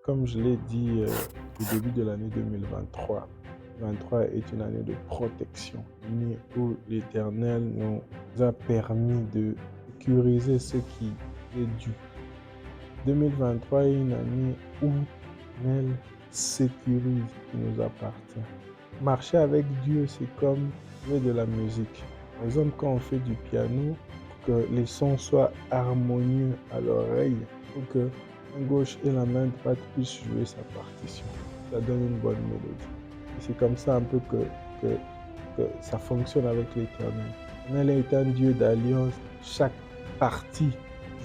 Comme je l'ai dit au début de l'année 2023, 2023 est une année de protection, une année où l'Éternel nous a permis de sécuriser ce qui est dû. 2023 est une année où l'Éternel sécurise ce qui nous appartient. Marcher avec Dieu, c'est comme jouer de la musique. Par exemple, quand on fait du piano, pour que les sons soient harmonieux à l'oreille, pour que la main gauche et la main droite puissent jouer sa partition. Ça donne une bonne mélodie. Et c'est comme ça un peu que ça fonctionne avec l'Éternel. L'Éternel est un Dieu d'alliance. Chaque partie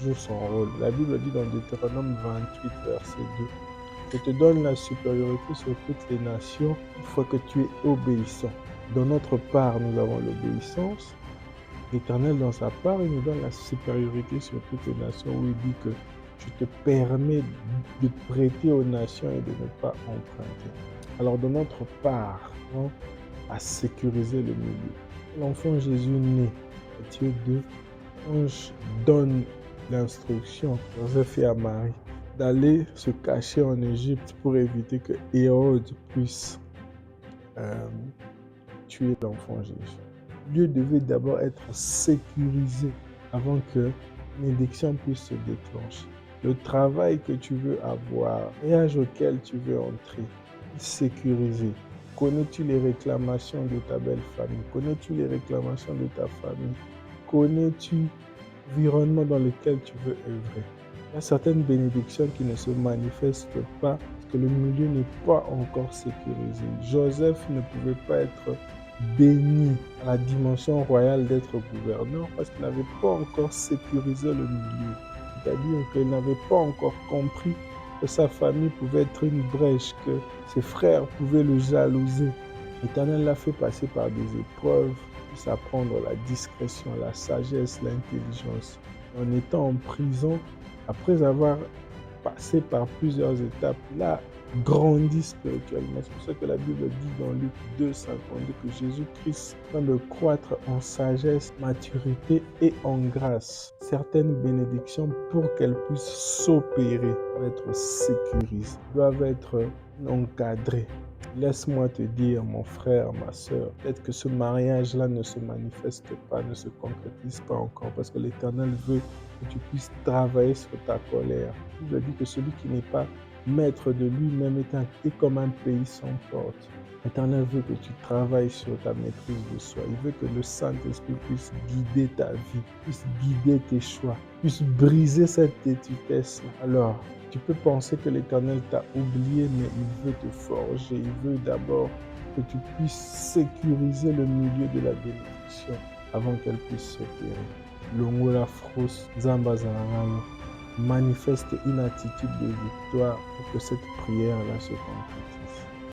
joue son rôle. La Bible dit dans Deutéronome 28, verset 2, je te donne la supériorité sur toutes les nations, une fois que tu es obéissant. Dans notre part, nous avons l'obéissance. L'Éternel, dans sa part, il nous donne la supériorité sur toutes les nations, où il dit que je te permets de prêter aux nations et de ne pas emprunter. Alors, de notre part, à sécuriser le milieu. L'enfant Jésus naît, Matthieu 2, l'ange donne l'instruction à Joseph et à Marie d'aller se cacher en Égypte pour éviter que Hérode puisse tuer l'enfant Jésus. Le lieu devait d'abord être sécurisé avant que l'élection puisse se déclencher. Le travail que tu veux avoir, le voyage auquel tu veux entrer, sécurisé. Connais-tu les réclamations de ta belle famille? Connais-tu les réclamations de ta famille? Connais-tu l'environnement dans lequel tu veux œuvrer? Il y a certaines bénédictions qui ne se manifestent pas parce que le milieu n'est pas encore sécurisé. Joseph ne pouvait pas être béni à la dimension royale d'être gouverneur parce qu'il n'avait pas encore sécurisé le milieu. C'est-à-dire qu'il n'avait pas encore compris que sa famille pouvait être une brèche, que ses frères pouvaient le jalouser. L'Éternel l'a fait passer par des épreuves, puisse apprendre la discrétion, la sagesse, l'intelligence. En étant en prison, après avoir passé par plusieurs étapes, il a grandi spirituellement. C'est pour ça que la Bible dit dans Luc 2,52 que Jésus-Christ est en train de croître en sagesse, maturité et en grâce. Certaines bénédictions, pour qu'elles puissent s'opérer, doivent être sécurisées, doivent être encadrées. Laisse-moi te dire, mon frère, ma soeur, peut-être que ce mariage-là ne se manifeste pas, ne se concrétise pas encore, parce que l'Éternel veut que tu puisses travailler sur ta colère. Il veut dire que celui qui n'est pas maître de lui-même est comme un pays sans porte. L'Éternel veut que tu travailles sur ta maîtrise de soi. Il veut que le Saint-Esprit puisse guider ta vie, puisse guider tes choix, puisse briser cette têtutesse. Alors, tu peux penser que l'Éternel t'a oublié, mais il veut te forger. Il veut d'abord que tu puisses sécuriser le milieu de la bénédiction avant qu'elle puisse s'opérer. Longola Frous, Zamba Zanangayo, manifeste une attitude de victoire pour que cette prière-là se concrétise.